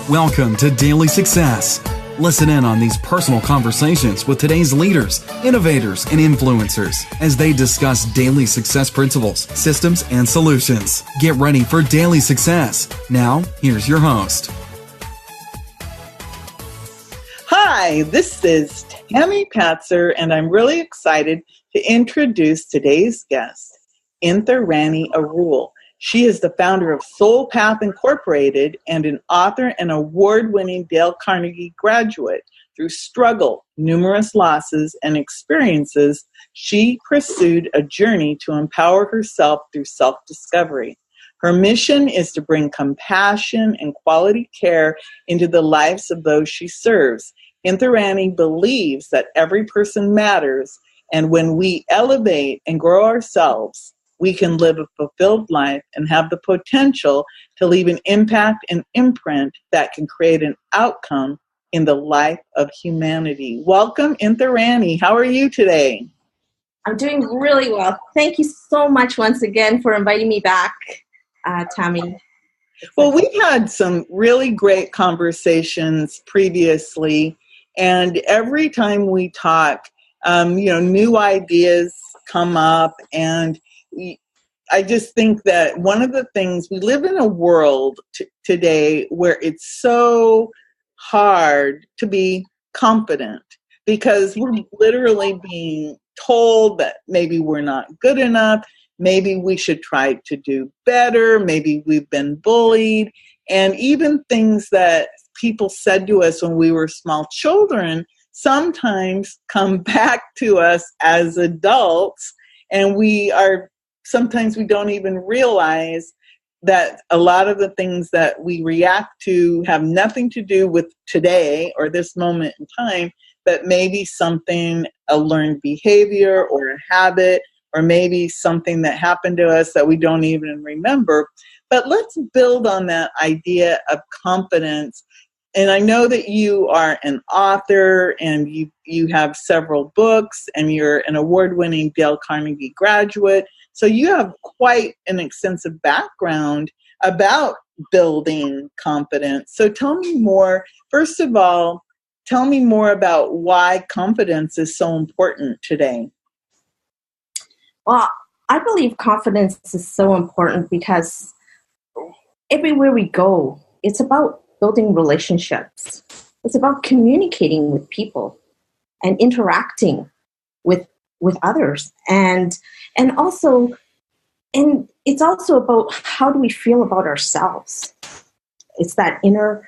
Welcome to Daily Success. Listen in on these personal conversations with today's leaders, innovators, and influencers as they discuss daily success principles, systems, and solutions. Get ready for Daily Success. Now, here's your host. Hi, this is Tammy Patzer, and I'm really excited to introduce today's guest, Inthirani Arul. She is the founder of SoulPath Inc. and an author and award-winning Dale Carnegie graduate. Through struggle, numerous losses, and experiences, she pursued a journey to empower herself through self-discovery. Her mission is to bring compassion and quality care into the lives of those she serves. Inthirani believes that every person matters, and when we elevate and grow ourselves, we can live a fulfilled life and have the potential to leave an impact and imprint that can create an outcome in the life of humanity. Welcome, Inthirani. How are you today? I'm doing really well. Thank you so much once again for inviting me back, Tammy. Well, we've had some really great conversations previously, and every time we talk, new ideas come up, and I just think that one of the things, we live in a world today where it's so hard to be confident because we're literally being told that maybe we're not good enough, maybe we should try to do better, maybe we've been bullied, and even things that people said to us when we were small children sometimes come back to us as adults, and sometimes we don't even realize that a lot of the things that we react to have nothing to do with today or this moment in time, but maybe something, a learned behavior or a habit, or maybe something that happened to us that we don't even remember. But let's build on that idea of confidence. And I know that you are an author and you have several books and you're an award-winning Dale Carnegie graduate. So you have quite an extensive background about building confidence. So tell me more. First of all, tell me more about why confidence is so important today. Well, I believe confidence is so important because everywhere we go, it's about building relationships. It's about communicating with people and interacting with others. And it's also about how do we feel about ourselves. It's that inner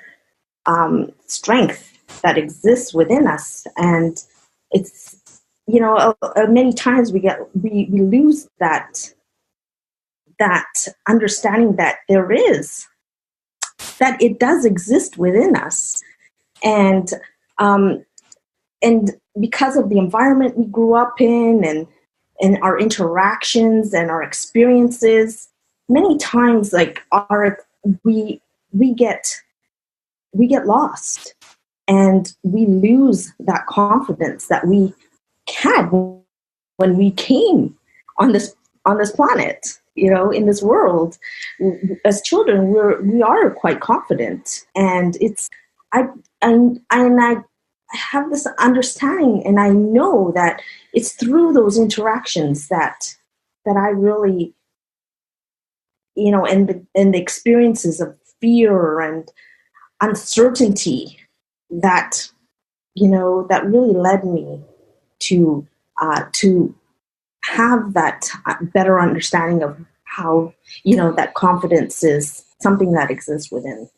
strength that exists within us. And it's, many times we lose that understanding that that it does exist within us. And because of the environment we grew up in and our interactions and our experiences, many times we get lost and we lose that confidence that we had when we came on this planet. In this world, as children, we are quite confident, and I have this understanding, and I know that it's through those interactions that I really, and the experiences of fear and uncertainty that really led me to have that better understanding of how, that confidence is something that exists within.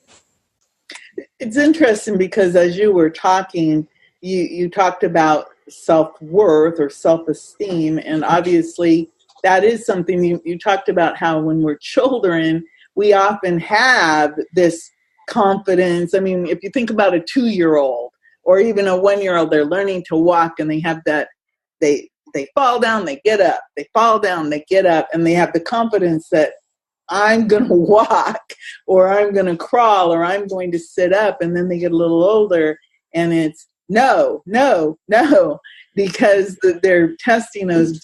It's interesting because as you were talking, you talked about self-worth or self-esteem, and obviously that is something you talked about, how when we're children, we often have this confidence. I mean, if you think about a 2-year-old or even a 1-year-old, they're learning to walk and they have that, they fall down, they get up, they fall down, they get up, and they have the confidence that I'm going to walk or I'm going to crawl or I'm going to sit up. And then they get a little older and it's no, because they're testing those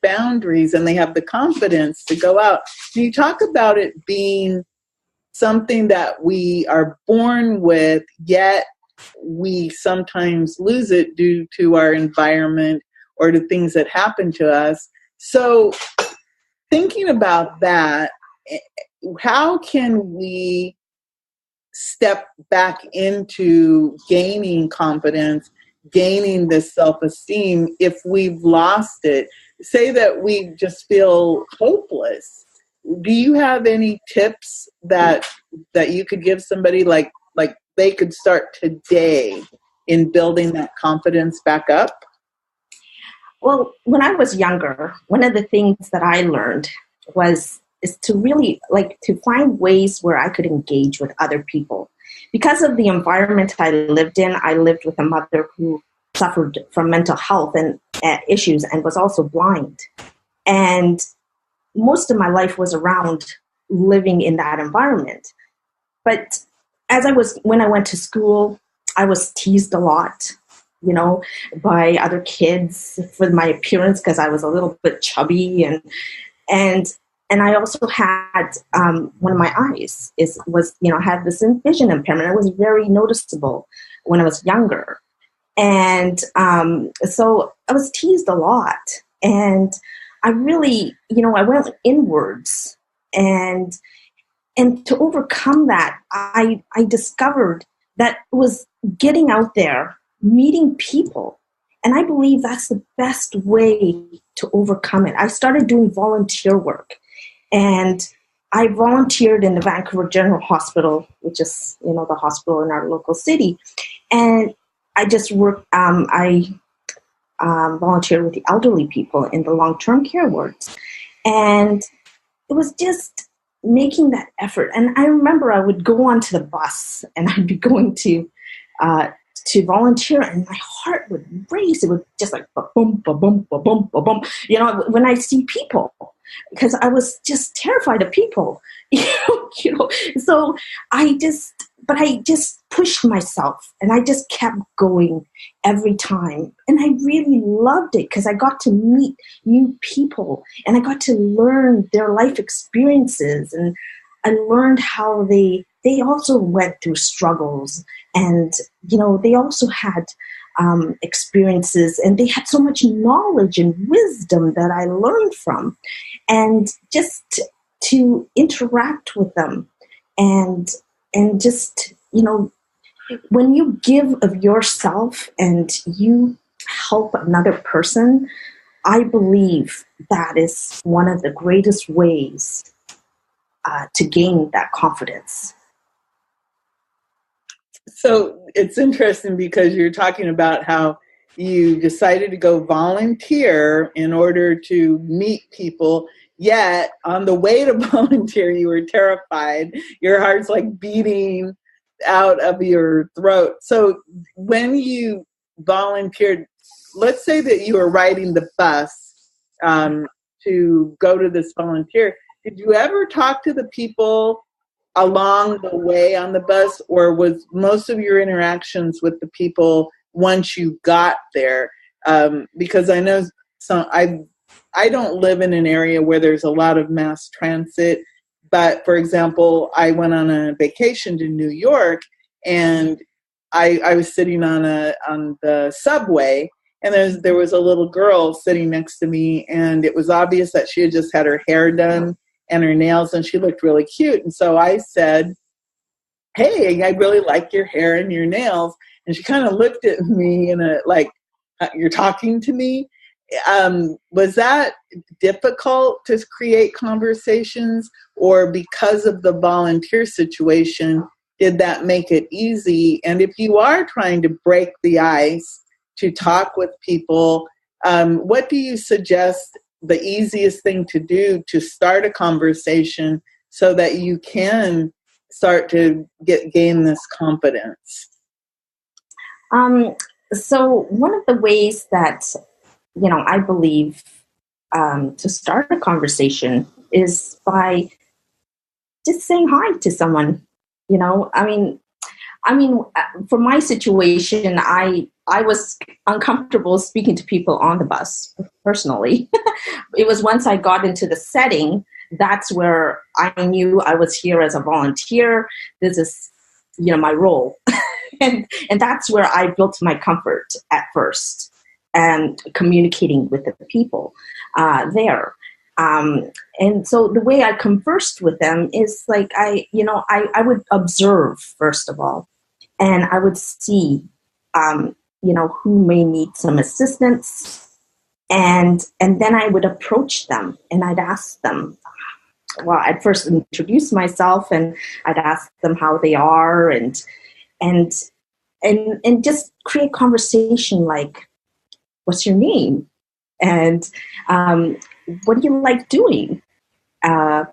boundaries and they have the confidence to go out. And you talk about it being something that we are born with, yet we sometimes lose it due to our environment or to things that happen to us. So thinking about that, how can we step back into gaining confidence, gaining this self-esteem if we've lost it? Say that we just feel hopeless. Do you have any tips that you could give somebody, like they could start today in building that confidence back up? Well, when I was younger, one of the things that I learned is to really to find ways where I could engage with other people. Because of the environment I lived in, I lived with a mother who suffered from mental health and issues and was also blind. And most of my life was around living in that environment. But when I went to school, I was teased a lot, by other kids for my appearance because I was a little bit chubby, and I also had one of my eyes had this vision impairment. It was very noticeable when I was younger, and so I was teased a lot, and I really I went inwards, and to overcome that, I discovered that it was getting out there, meeting people. And I believe that's the best way to overcome it. I started doing volunteer work. And I volunteered in the Vancouver General Hospital, which is, the hospital in our local city. And I just worked, I volunteered with the elderly people in the long-term care wards. And it was just making that effort. And I remember I would go onto the bus and I'd be going to volunteer, and my heart would race. It would just like ba-boom, ba-boom, ba-boom, ba-boom, when I see people, because I was just terrified of people, So I just pushed myself, and I just kept going every time. And I really loved it because I got to meet new people, and I got to learn their life experiences, and I learned how they also went through struggles, and they also had experiences, and they had so much knowledge and wisdom that I learned from, and just to interact with them, and just when you give of yourself and you help another person, I believe that is one of the greatest ways to gain that confidence. So it's interesting because you're talking about how you decided to go volunteer in order to meet people, yet on the way to volunteer, you were terrified. Your heart's like beating out of your throat. So when you volunteered, let's say that you were riding the bus to go to this volunteer, did you ever talk to the people along the way on the bus, or was most of your interactions with the people once you got there? Because I know I don't live in an area where there's a lot of mass transit, but for example, I went on a vacation to New York, and I was sitting on the subway, and there was a little girl sitting next to me, and it was obvious that she had just had her hair done and her nails, and she looked really cute. And so I said, "Hey, I really like your hair and your nails." And she kind of looked at me "You're talking to me?" Was that difficult to create conversations, or because of the volunteer situation, did that make it easy? And if you are trying to break the ice to talk with people, what do you suggest the easiest thing to do to start a conversation so that you can start to gain this confidence? So one of the ways that, I believe to start a conversation is by just saying hi to someone. For my situation, I was uncomfortable speaking to people on the bus personally. It was once I got into the setting that's where I knew I was here as a volunteer. This is, my role. and that's where I built my comfort at first, and communicating with the people there. And so the way I conversed with them is like, I would observe first of all, and I would see, who may need some assistance. And then I would approach them and I'd ask them, well, I'd first introduce myself and I'd ask them how they are and just create conversation like, what's your name? And what do you like doing? And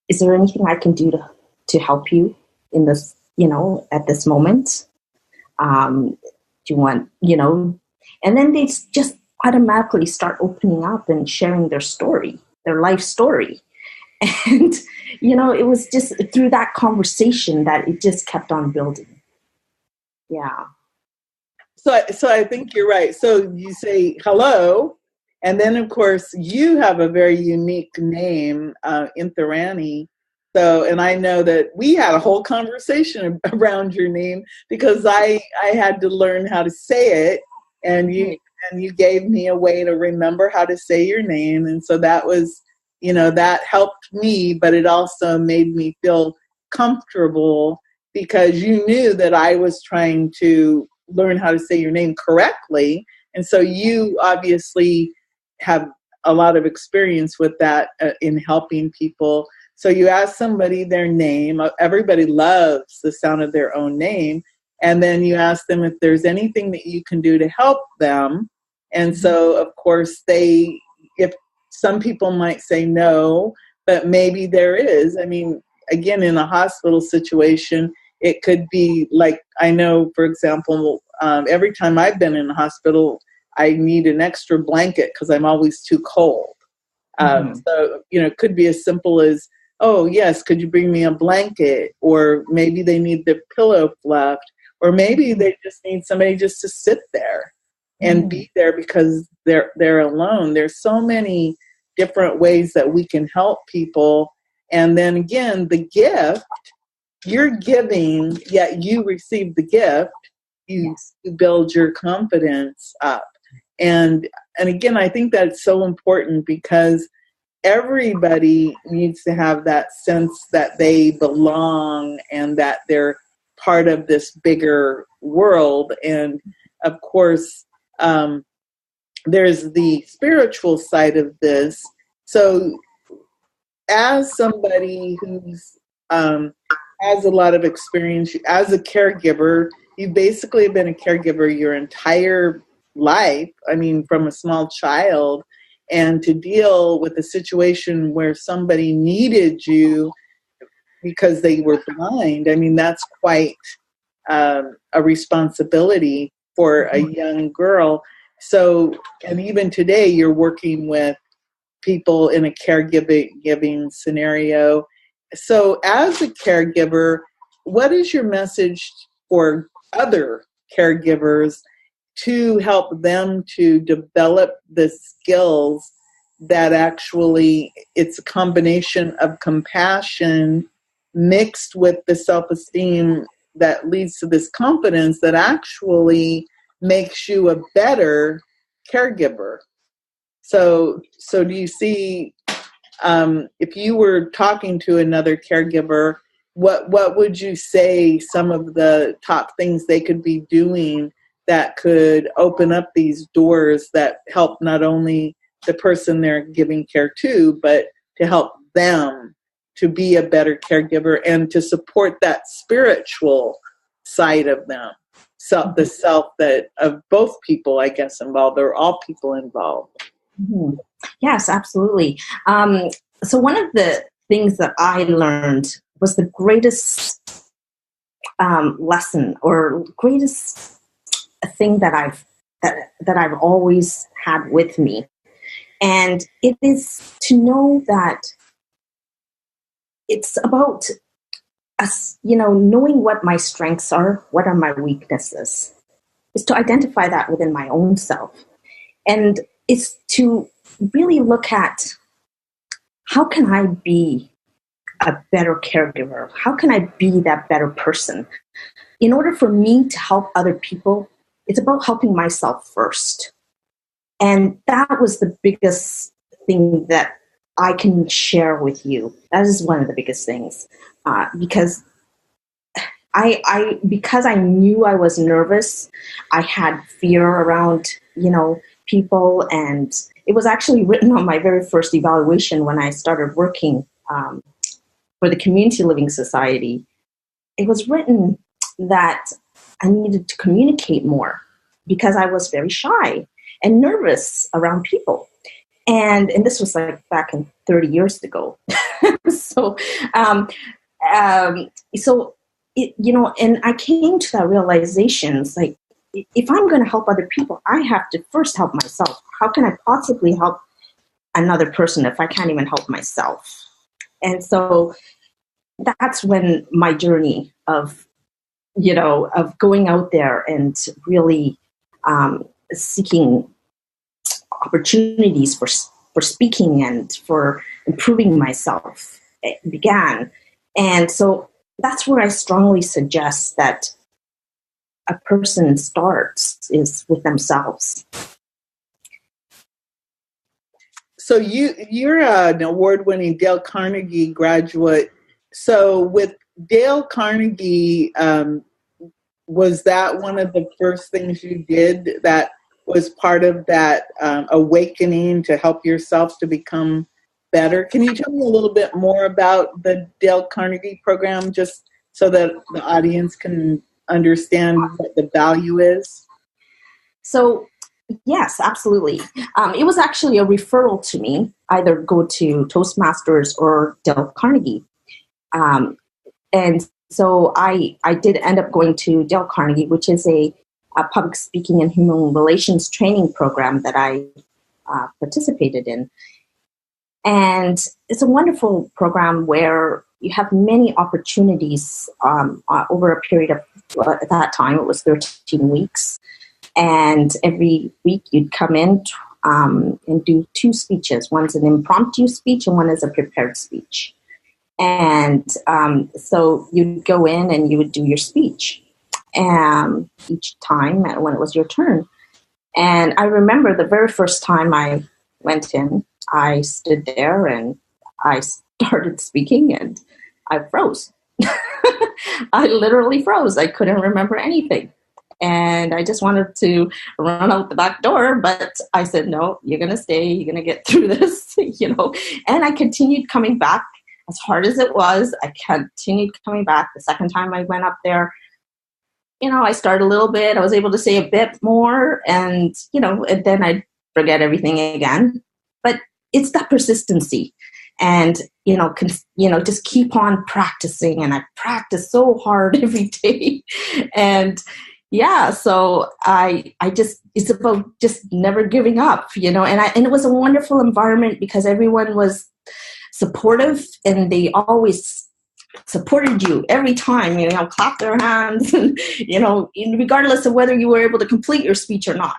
is there anything I can do to help you in this, at this moment? Do you want, and then they just automatically start opening up and sharing their story, their life story. And, it was just through that conversation that it just kept on building. Yeah. So I think you're right. So you say hello, and then of course you have a very unique name, Inthirani. So, and I know that we had a whole conversation around your name because I had to learn how to say it, and you gave me a way to remember how to say your name, and so that was, that helped me, but it also made me feel comfortable because you knew that I was trying to learn how to say your name correctly. And so you obviously have a lot of experience with that in helping people. So you ask somebody their name. Everybody loves the sound of their own name. And then you ask them if there's anything that you can do to help them. And so, of course, if some people might say no, but maybe there is. I mean, again, in a hospital situation, it could be like, I know, for example, every time I've been in the hospital, I need an extra blanket because I'm always too cold. So, it could be as simple as, oh, yes, could you bring me a blanket? Or maybe they need the pillow fluffed. Or maybe they just need somebody just to sit there and be there because they're alone. There's so many different ways that we can help people. And then again, the gift, you're giving, yet you receive the gift. You build your confidence up. And again, I think that's so important because everybody needs to have that sense that they belong and that they're part of this bigger world. And of course, there's the spiritual side of this. So as somebody who's has a lot of experience as a caregiver, you basically have been a caregiver your entire life. I mean, from a small child, and to deal with a situation where somebody needed you because they were blind. I mean, that's quite a responsibility for a young girl. So, and even today you're working with people in a caregiving scenario. So as a caregiver, what is your message for other caregivers to help them to develop the skills that actually it's a combination of compassion mixed with the self-esteem that leads to this confidence that actually makes you a better caregiver? So do you see, if you were talking to another caregiver, what would you say some of the top things they could be doing that could open up these doors that help not only the person they're giving care to, but to help them to be a better caregiver and to support that spiritual side of them? So the self that of both people, I guess, involved, or all people involved. Mm-hmm. Yes, absolutely. So one of the things that I learned was the greatest lesson or greatest thing that I've always had with me, and it is to know that it's about us, knowing what my strengths are, what are my weaknesses, is to identify that within my own self, and it's to really look at how can I be a better caregiver? How can I be that better person? In order for me to help other people, it's about helping myself first. And that was the biggest thing that I can share with you. That is one of the biggest things, because because I knew I was nervous, I had fear around, people, and it was actually written on my very first evaluation when I started working for the Community Living Society. It was written that I needed to communicate more because I was very shy and nervous around people. And this was like back in 30 years ago. So and I came to that realization, it's like, if I'm going to help other people, I have to first help myself. How can I possibly help another person if I can't even help myself? And so that's when my journey of going out there and really seeking opportunities for speaking and for improving myself began. And so that's where I strongly suggest that a person starts is with themselves. So you're an award-winning Dale Carnegie graduate. So with Dale Carnegie, was that one of the first things you did that was part of that awakening to help yourself to become better? Can you tell me a little bit more about the Dale Carnegie program, just so that the audience can understand what the value is? So, yes, absolutely. It was actually a referral to me, either go to Toastmasters or Dale Carnegie. And so I did end up going to Dale Carnegie, which is a public speaking and human relations training program that I participated in. And it's a wonderful program where you have many opportunities over a period of, at that time, it was 13 weeks. And every week you'd come in and do 2 speeches. One's an impromptu speech and one is a prepared speech. And so you'd go in and you would do your speech each time when it was your turn. And I remember the very first time I went in, I stood there and I started speaking and I froze. I literally froze. I couldn't remember anything. And I just wanted to run out the back door, but I said, no, you're going to stay. You're going to get through this, And I continued coming back as hard as it was. I continued coming back. The second time I went up there, I started a little bit. I was able to say a bit more and, and then I'd forget everything again. But it's that persistency and, just keep on practicing. And I practice so hard every day. And yeah, so it's about just never giving up, and it was a wonderful environment because everyone was supportive and they always supported you every time, clap their hands and, regardless of whether you were able to complete your speech or not,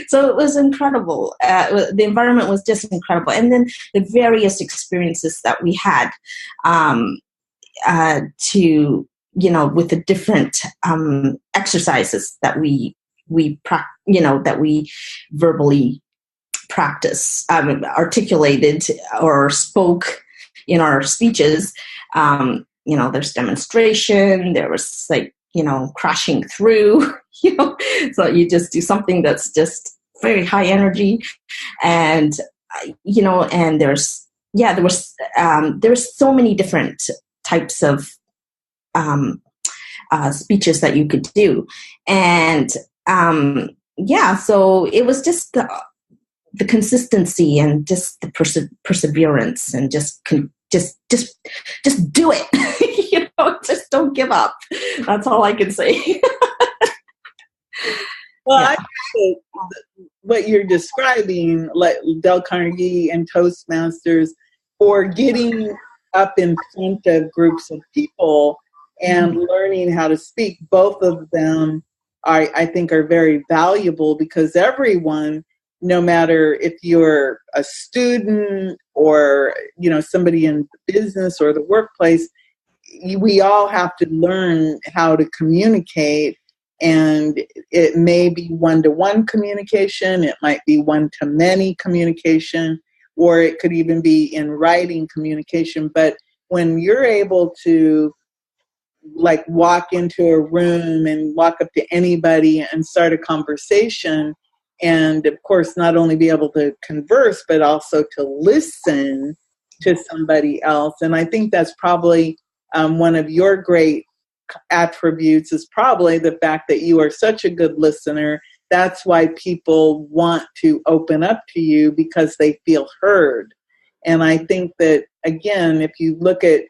So it was incredible. The environment was just incredible. And then the various experiences that we had with the different exercises that we verbally practice, articulated or spoke in our speeches. There's demonstration, there was crashing through, so you just do something that's just very high energy. And, and there was so many different types of speeches that you could do. And so it was just the consistency and just the perseverance and just do it. Just don't give up. That's all I can say. Well, yeah. I think what you're describing, like Dale Carnegie and Toastmasters, or getting up in front of groups of people and learning how to speak, both of them I think are very valuable because everyone no matter if you're a student or, somebody in business or the workplace, we all have to learn how to communicate. And it may be one-to-one communication, it might be one-to-many communication, or it could even be in writing communication. But when you're able to walk into a room and walk up to anybody and start a conversation, and of course not only be able to converse, but also to listen to somebody else. And I think that's probably one of your great attributes, is probably the fact that you are such a good listener. That's why people want to open up to you, because they feel heard. And I think that, again, if you look at,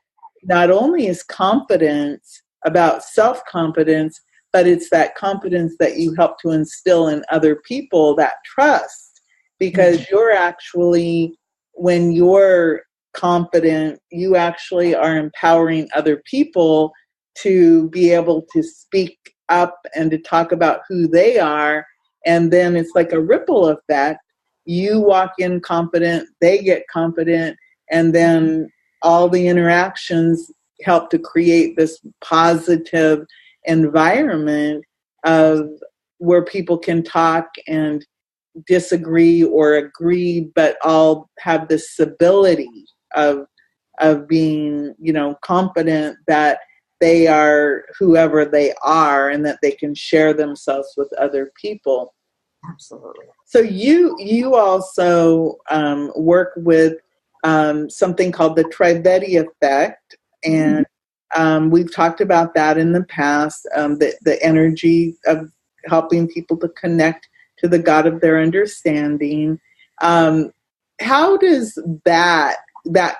not only is confidence about self-confidence, but it's that confidence that you help to instill in other people, that trust, because you're actually, when you're confident, you actually are empowering other people to be able to speak up and to talk about who they are. And then it's like a ripple effect. You walk in confident, they get confident, and then all the interactions help to create this positive environment of where people can talk and disagree or agree, but all have this stability of being, confident that they are whoever they are and that they can share themselves with other people. Absolutely. So you also work with something called the Trivedi effect, and we've talked about that in the past, the energy of helping people to connect to the God of their understanding. How does that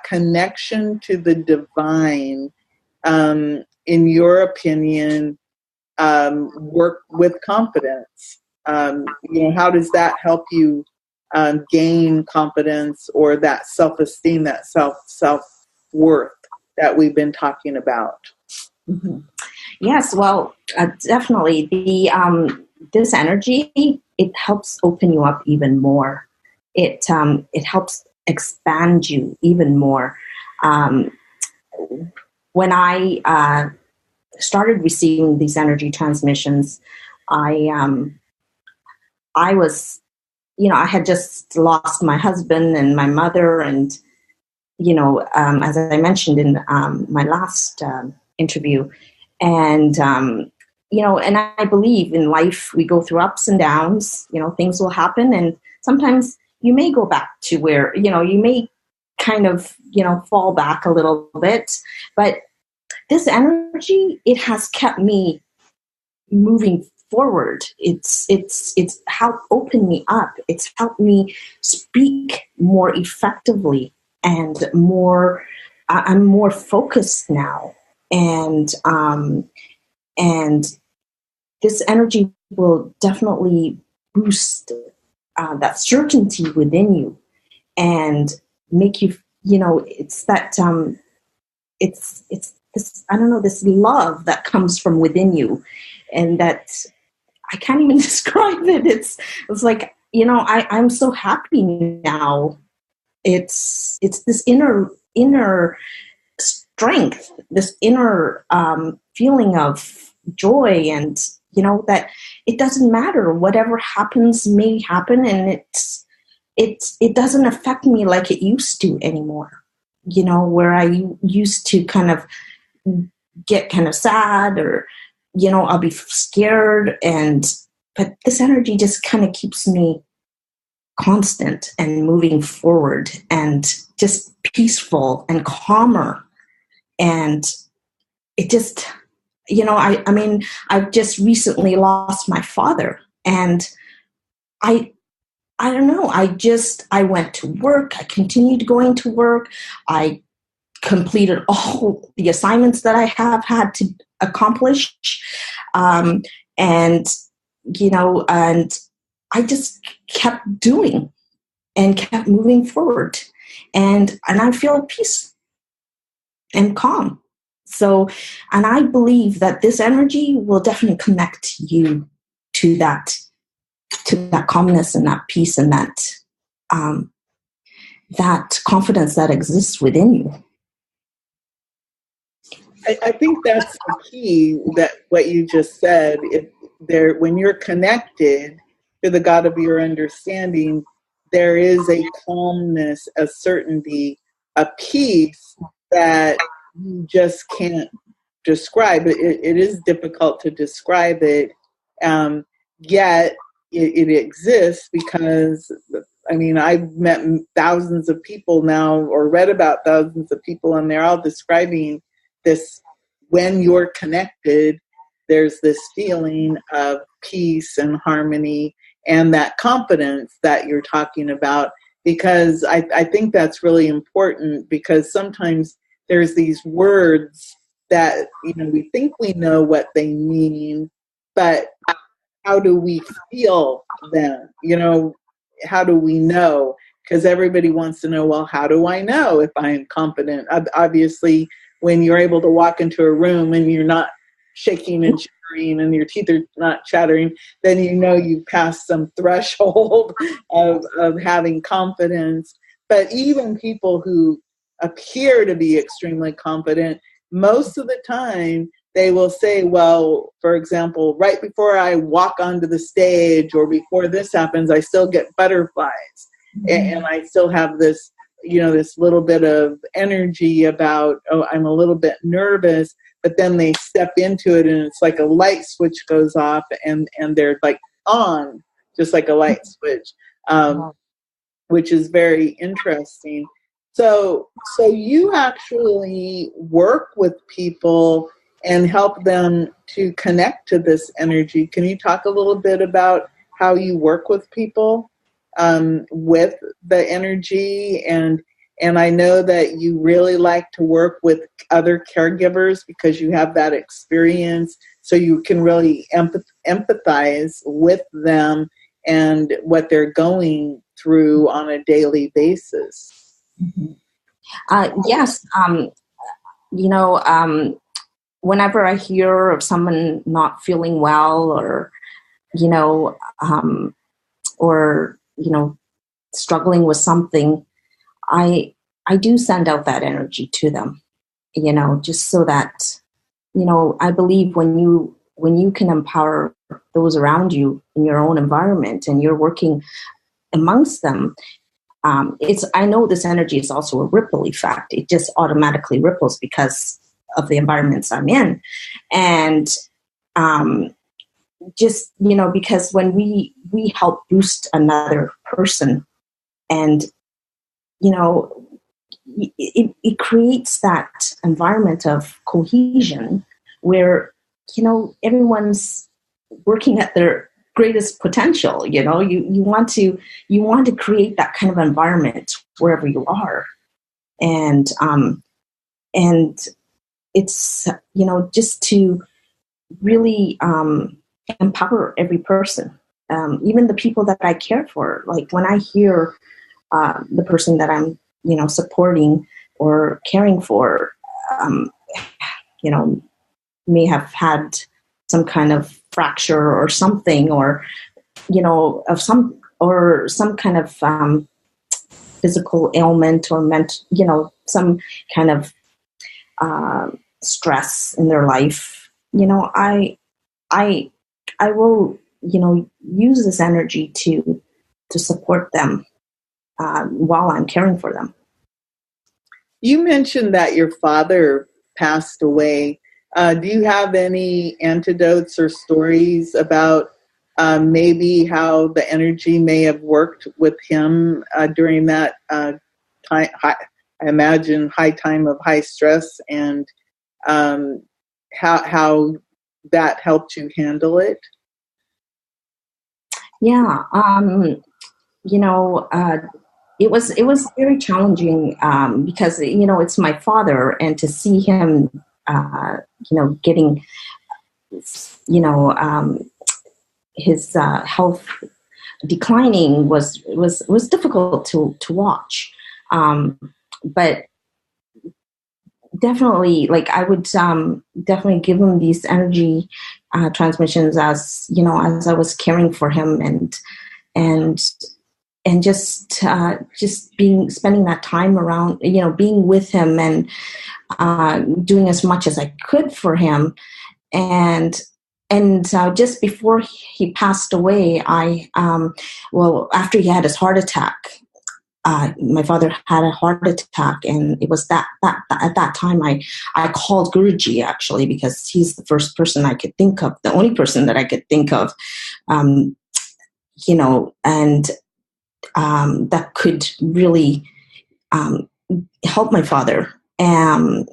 connection to the divine, in your opinion, work with confidence? How does that help you gain confidence, or that self-esteem, that self-worth that we've been talking about? Mm-hmm. Yes, well, definitely. This energy, it helps open you up even more. It helps expand you even more. When I started receiving these energy transmissions, I was, I had just lost my husband and my mother, and as I mentioned in my last interview, and and I believe in life we go through ups and downs. Things will happen, and sometimes you may go back to where you may kind of fall back a little bit, but this energy, it has kept me moving forward. It's helped open me up. It's helped me speak more effectively and more. I'm more focused now, and this energy will definitely boost that certainty within you and make you. It's that it's this, I don't know, this love that comes from within you, and that I can't even describe it. It's like, I'm so happy now. It's this inner strength, this inner feeling of joy, and that it doesn't matter, whatever happens may happen, and it doesn't affect me like it used to anymore. Where I used to kind of get kind of sad, or I'll be scared, but this energy just kind of keeps me constant and moving forward and just peaceful and calmer. And it just, I mean, I've just recently lost my father, and I don't know, I went to work, I continued going to work, I completed all the assignments that I have had to accomplish. And I just kept doing and kept moving forward. And I feel at peace and calm. So, and I believe that this energy will definitely connect you to that to that calmness and that peace and that that confidence that exists within you. I think that's the key, that what you just said. When you're connected to the God of your understanding, there is a calmness, a certainty, a peace that you just can't describe. It is difficult to describe it, yet it exists because, I mean, I've met thousands of people now, or read about thousands of people, and they're all describing this. When you're connected, there's this feeling of peace and harmony and that confidence that you're talking about, because I think that's really important, because sometimes there's these words that, we think we know what they mean, but how do we feel them? How do we know? Because everybody wants to know, well, how do I know if I am confident? Obviously, when you're able to walk into a room and you're not shaking and shivering and your teeth are not chattering, then you've passed some threshold of having confidence. But even people who appear to be extremely confident, most of the time they will say, well, for example, right before I walk onto the stage or before this happens, I still get butterflies. Mm-hmm. And I still have this, this little bit of energy about, I'm a little bit nervous, but then they step into it and it's like a light switch goes off and they're like on, just like a light switch, which is very interesting. So you actually work with people and help them to connect to this energy. Can you talk a little bit about how you work with people with the energy? And I know that you really like to work with other caregivers because you have that experience, so you can really empathize with them and what they're going through on a daily basis. Mm-hmm. Yes. Whenever I hear of someone not feeling well or struggling with something, I do send out that energy to them, just so that, I believe when you can empower those around you in your own environment and you're working amongst them, I know this energy is also a ripple effect. It just automatically ripples because of the environments I'm in. And because when we help boost another person, and it creates that environment of cohesion where everyone's working at their greatest potential. You want to create that kind of environment wherever you are, and it's just to really empower every person, even the people that I care for. Like when I hear the person that I'm supporting or caring for may have had some kind of fracture or something, or some kind of physical ailment or some kind of stress in their life, I will use this energy to support them while I'm caring for them. You mentioned that your father passed away. Do you have any anecdotes or stories about maybe how the energy may have worked with him during that time? I imagine high time of high stress, and how that helped you handle it? Yeah, it was very challenging because it's my father, and to see him getting his health declining was difficult to watch. But definitely, like I would definitely give him these energy transmissions as, you know, as I was caring for him, and just spending that time around, you know, being with him, and doing as much as I could for him. And just before he passed away, after he had his heart attack, my father had a heart attack, and it was that at that time I called Guruji, actually, because he's the first person I could think of, the only person that I could think of, you know, and that could really help my father, and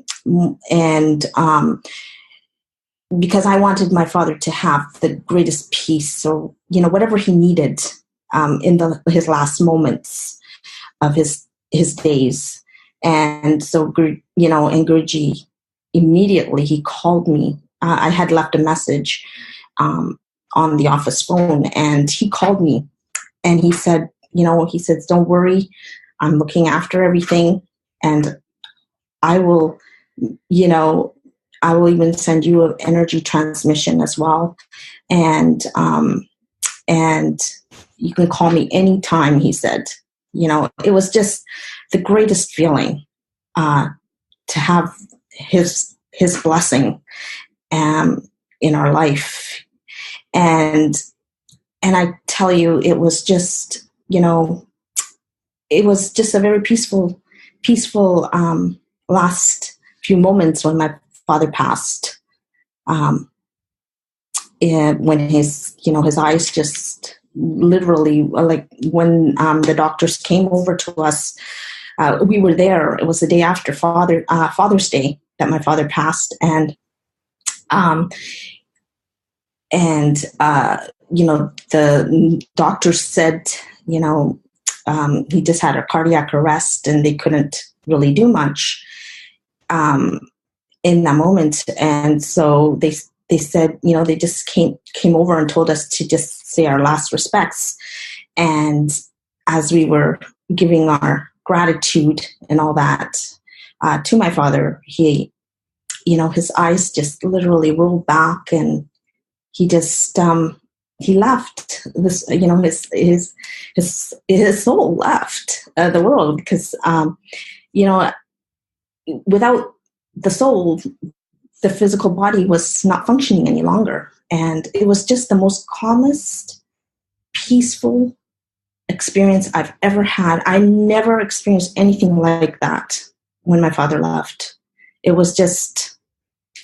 because I wanted my father to have the greatest peace, or, you know, whatever he needed in his last moments of his days. And so, you know, and Guruji, immediately he called me. I had left a message on the office phone, and he called me, and he said, you know, he said, don't worry, I'm looking after everything, and I will, you know, I will even send you an energy transmission as well. And you can call me anytime, he said. You know, it was just the greatest feeling to have his blessing in our life. And I tell you, it was just, you know, it was just a very peaceful last few moments when my father passed. And when his, you know, his eyes just literally, like when the doctors came over to us, we were there. It was the day after Father's Day that my father passed, and you know, the doctors said, you know, he just had a cardiac arrest, and they couldn't really do much in that moment. And so they said, you know, they just came over and told us to just say our last respects. And as we were giving our gratitude and all that to my father, he, you know, his eyes just literally rolled back, and he just he left this, you know, his soul left the world, because you know, without the soul, the physical body was not functioning any longer. And it was just the most calmest, peaceful experience I've ever had. I never experienced anything like that when my father left. It was just,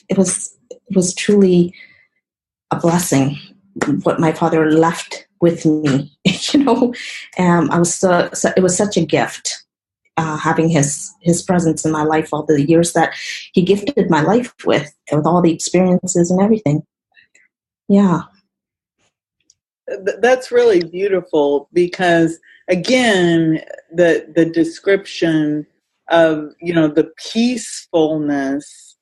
it was truly a blessing what my father left with me. You know, it was such a gift. Having his presence in my life all the years that he gifted my life with all the experiences and everything. Yeah. That's really beautiful, because again, the description of, you know, the peacefulness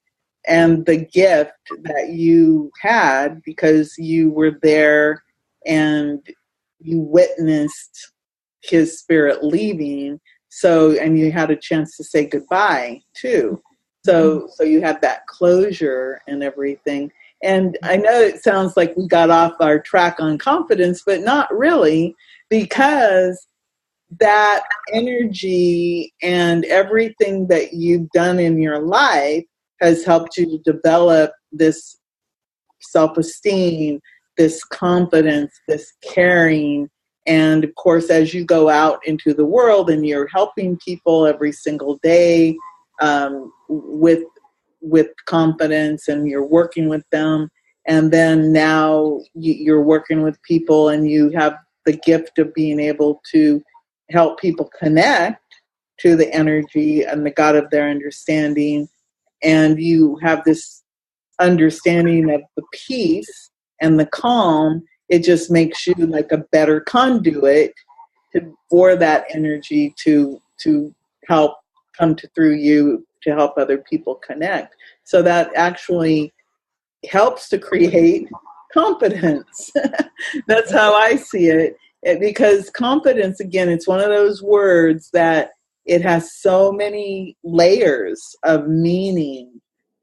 and the gift that you had because you were there and you witnessed his spirit leaving. So, and you had a chance to say goodbye too. So you had that closure and everything. And I know it sounds like we got off our track on confidence, but not really, because that energy and everything that you've done in your life has helped you to develop this self-esteem, this confidence, this caring. And of course, as you go out into the world and you're helping people every single day with confidence, and you're working with them, and then now you're working with people, and you have the gift of being able to help people connect to the energy and the God of their understanding, and you have this understanding of the peace and the calm. It just makes you like a better conduit for that energy to help come through you to help other people connect. So that actually helps to create confidence. That's how I see it. Because confidence, again, it's one of those words that it has so many layers of meaning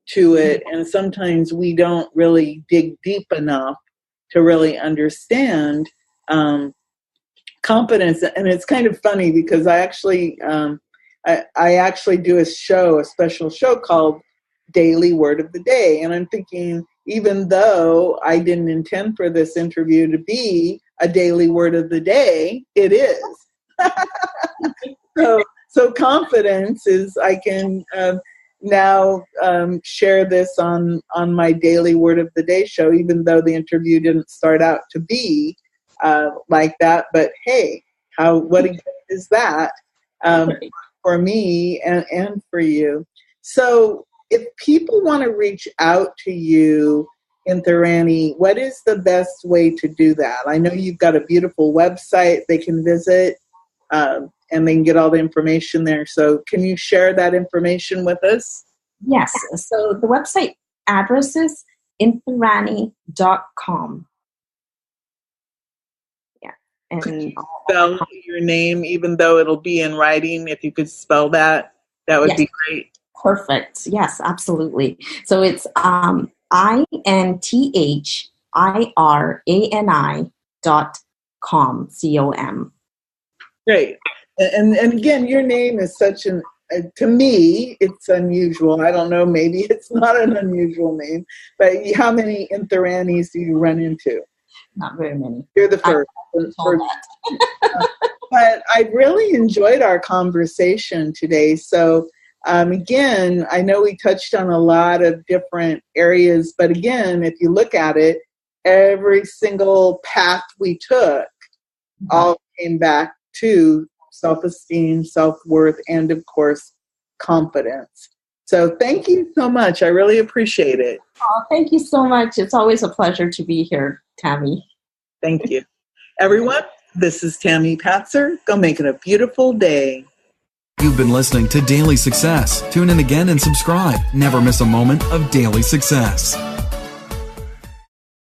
to it, and sometimes we don't really dig deep enough to really understand confidence. And it's kind of funny because I actually do a special show called Daily Word of the Day, and I'm thinking, even though I didn't intend for this interview to be a daily word of the day, it is. So confidence is, I can now share this on my Daily Word of the Day show, even though the interview didn't start out to be like that. But hey, what a gift is that for me and for you. So if people want to reach out to you, Inthirani, what is the best way to do that? I know you've got a beautiful website they can visit, and they can get all the information there. So can you share that information with us? Yes. So the website address is inthirani.com. Yeah. And could you spell your name, even though it'll be in writing? If you could spell that, that would be great. Perfect. Yes, absolutely. So it's inthirani.com, C-O-M. Great. And again, your name is such to me, it's unusual. I don't know, maybe it's not an unusual name, but how many Inthiranis do you run into? Not very many. You're the first. But I really enjoyed our conversation today. So again, I know we touched on a lot of different areas, but again, if you look at it, every single path we took all came back to self-esteem, self-worth, and of course, confidence. So thank you so much. I really appreciate it. Oh, thank you so much. It's always a pleasure to be here, Tammy. Thank you. Everyone, this is Tammy Patzer. Go make it a beautiful day. You've been listening to Daily Success. Tune in again and subscribe. Never miss a moment of daily success.